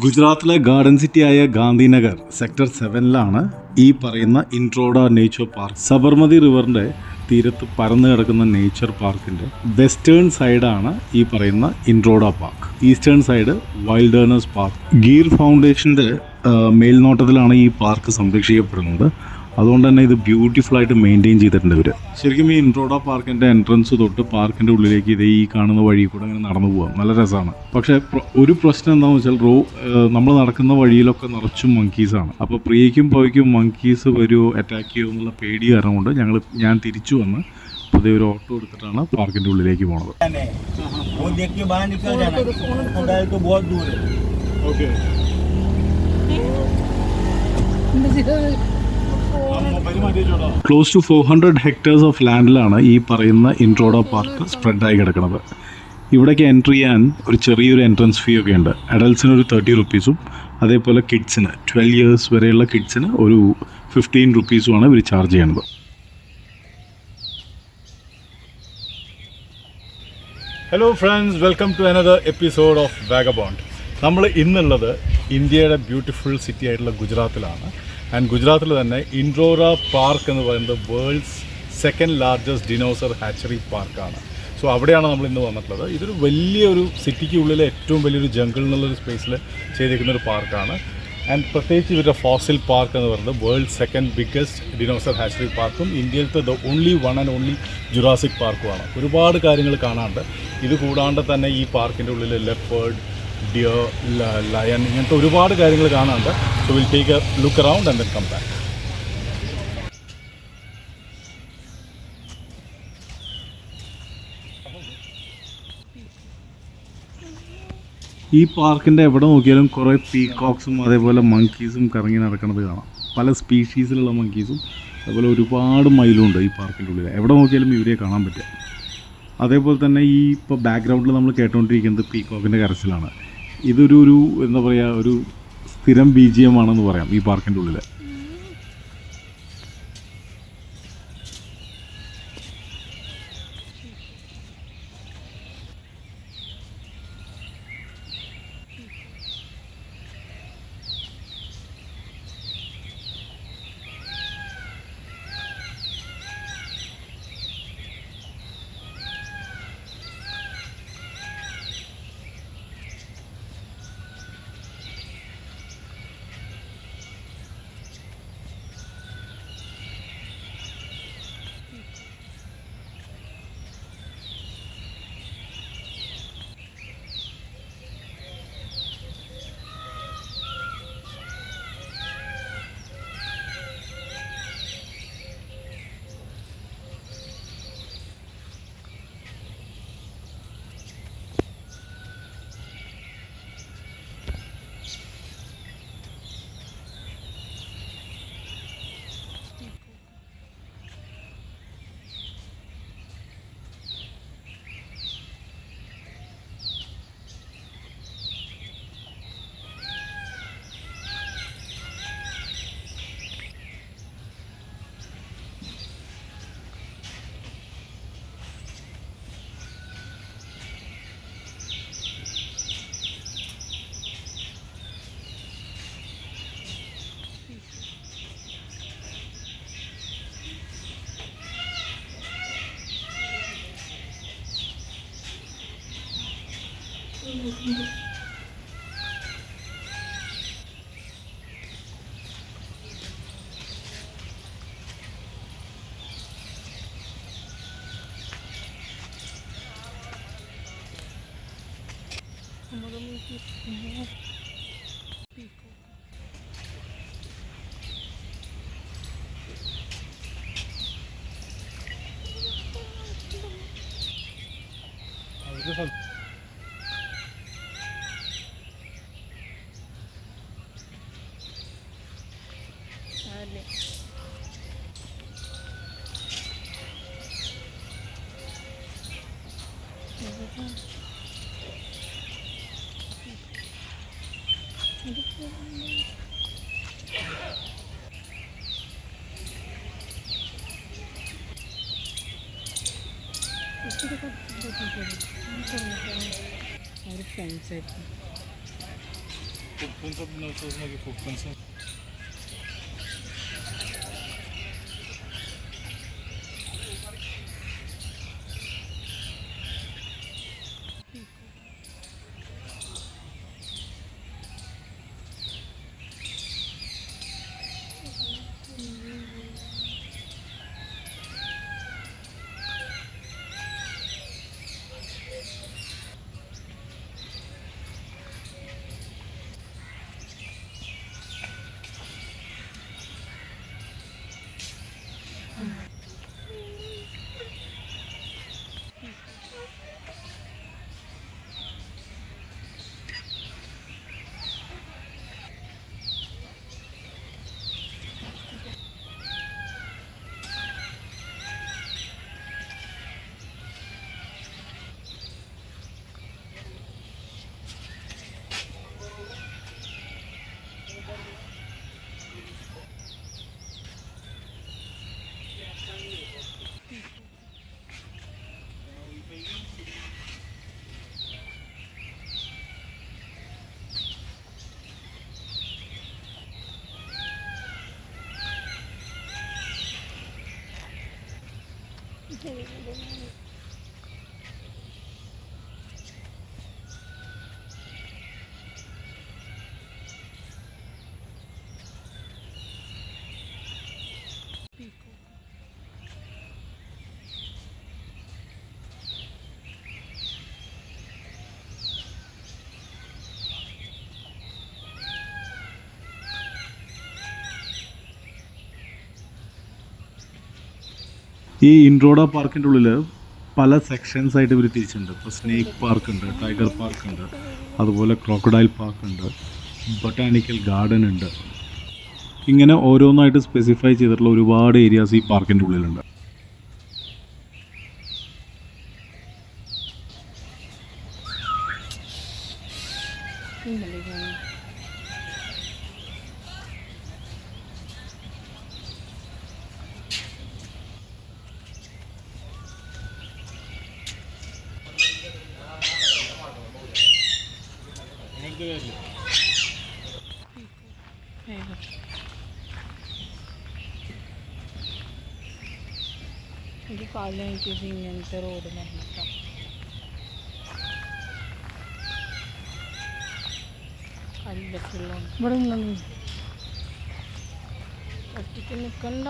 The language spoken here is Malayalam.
ഗുജറാത്തിലെ ഗാർഡൻ സിറ്റിയായ ഗാന്ധിനഗർ സെക്ടർ 7-ലാണ് ഈ പറയുന്ന ഇൻട്രോഡ നേച്ചർ പാർക്ക്. സബർമതി റിവറിൻ്റെ തീരത്ത് പരന്നു കിടക്കുന്ന നേച്ചർ പാർക്കിൻ്റെ വെസ്റ്റേൺ സൈഡാണ് ഈ പറയുന്ന Indroda park. Eastern side wilderness park. Gir ഫൗണ്ടേഷൻ്റെ മേൽനോട്ടത്തിലാണ് ഈ പാർക്ക് സംരക്ഷിക്കപ്പെടുന്നത്. അതുകൊണ്ട് തന്നെ ഇത് ബ്യൂട്ടിഫുൾ ആയിട്ട് മെയിൻറ്റെയിൻ ചെയ്തിട്ടുണ്ട് ഇവർ. ശരിക്കും ഈ ഇൻട്രോഡ പാർക്കിൻ്റെ എൻട്രൻസ് തൊട്ട് പാർക്കിൻ്റെ ഉള്ളിലേക്ക് ഇതേ ഈ കാണുന്ന വഴി കൂടെ അങ്ങനെ നടന്നു പോകാം. നല്ല രസമാണ്. പക്ഷേ ഒരു പ്രശ്നം എന്താണെന്ന് വെച്ചാൽ നമ്മൾ നടക്കുന്ന വഴിയിലൊക്കെ നിറച്ചും മങ്കീസാണ്. അപ്പോൾ പ്രിയയ്ക്കും പോയിക്കും മങ്കീസ് വരുമോ അറ്റാക്ക് ചെയ്യുമോ എന്നുള്ള പേടി കാരണം കൊണ്ട് ഞാൻ തിരിച്ചു വന്ന് പുതിയ ഒരു ഓട്ടോ എടുത്തിട്ടാണ് പാർക്കിൻ്റെ ഉള്ളിലേക്ക് പോണത്. Okay, close to 400 hectares of ലാൻഡിലാണ് ഈ പറയുന്ന ഇൻട്രോഡ പാർക്ക് സ്പ്രെഡായി കിടക്കുന്നത്. ഇവിടേക്ക് എൻട്രി ചെയ്യാൻ ഒരു ചെറിയൊരു എൻട്രൻസ് ഫീ ഒക്കെ ഉണ്ട്. അഡൽട്സിന് ഒരു 30 റുപ്പീസും അതേപോലെ കിഡ്സിന് 12 ഇയേഴ്സ് വരെയുള്ള കിഡ്സിന് ഒരു 15 റുപ്പീസുമാണ് ഇവർ ചാർജ് ചെയ്യുന്നത്. Hello friends, welcome to another episode of Vagabond. നമ്മൾ ഇന്നുള്ളത് ഇന്ത്യയുടെ ബ്യൂട്ടിഫുൾ സിറ്റി ആയിട്ടുള്ള ഗുജറാത്തിലാണ്. ആൻഡ് ഗുജറാത്തിൽ തന്നെ ഇൻട്രോഡ പാർക്ക് എന്ന് പറയുന്നത് world's 2nd largest dinosaur hatchery പാർക്കാണ്. സോ അവിടെയാണ് നമ്മൾ ഇന്ന് വന്നിട്ടുള്ളത്. ഇതൊരു വലിയൊരു സിറ്റിക്കുള്ളിലെ ഏറ്റവും വലിയൊരു ജംഗിൾ എന്നുള്ളൊരു സ്പേസിൽ ചെയ്തിരിക്കുന്നൊരു പാർക്കാണ്. ആൻഡ് പ്രത്യേകിച്ച് ഇവരുടെ ഫോസിൽ പാർക്ക് എന്ന് പറയുന്നത് world 2nd biggest dinosaur hatchery പാർക്കും ഇന്ത്യയിലത്തെ the only one and only Jurassic പാർക്കുമാണ്. ഒരുപാട് കാര്യങ്ങൾ കാണാനുണ്ട്. ഇത് കൂടാണ്ട് തന്നെ ഈ പാർക്കിൻ്റെ ഉള്ളിൽ ലെപ്പേർഡ്, ഡിയർ, ലയൺ, ഇങ്ങനത്തെ ഒരുപാട് കാര്യങ്ങൾ കാണാനുണ്ട്. So will take a look around and then come back. ഈ പാർക്കിൻ്റെ എവിടെ നോക്കിയാലും കുറേ പീകോക്സും അതേപോലെ മങ്കീസും കറങ്ങി നടക്കുന്നത് കാണാം. പല സ്പീഷീസിലുള്ള മങ്കീസും അതുപോലെ ഒരുപാട് മയിലുണ്ട് ഈ പാർക്കിൻ്റെ ഉള്ളിൽ. എവിടെ നോക്കിയാലും ഇവരെ കാണാൻ പറ്റുക. അതേപോലെ തന്നെ ഈ ഇപ്പോൾ ബാക്ക്ഗ്രൗണ്ടിൽ നമ്മൾ കേട്ടുകൊണ്ടിരിക്കുന്നത് പീകോക്കിൻ്റെ കരച്ചിലാണ്. ഇതൊരു എന്താ പറയുക, ഒരു സ്ഥിരം BGM ആണെന്ന് പറയാം ഈ പാർക്കിൻ്റെ ഉള്ളിൽ. ഒരു ഫ്രണ്ട്സായിട്ട് Footprints of dinosaurs, footprints. ഈ ഇൻട്രോഡ പാർക്കിൻ്റെ ഉള്ളിൽ പല സെക്ഷൻസ് ആയിട്ട് ഇവർ തിരിച്ചിട്ടുണ്ട്. ഇപ്പോൾ സ്നേക്ക് പാർക്ക് ഉണ്ട്, ടൈഗർ പാർക്ക് ഉണ്ട്, അതുപോലെ ക്രോക്കഡൈൽ പാർക്ക് ഉണ്ട്, ബൊട്ടാനിക്കൽ ഗാർഡൻ ഉണ്ട്. ഇങ്ങനെ ഓരോന്നായിട്ട് സ്പെസിഫൈ ചെയ്തിട്ടുള്ള ഒരുപാട് ഏരിയാസ് ഈ പാർക്കിൻ്റെ ഉള്ളിലുണ്ട്. എനിക്ക് കാലം എനിക്ക് ഇങ്ങനത്തെ റോഡ് നിർമ്മിക്കാം. കല്ലൊക്കെ ഉള്ള ഇവിടെ ഒറ്റയ്ക്ക് നിൽക്കണ്ട.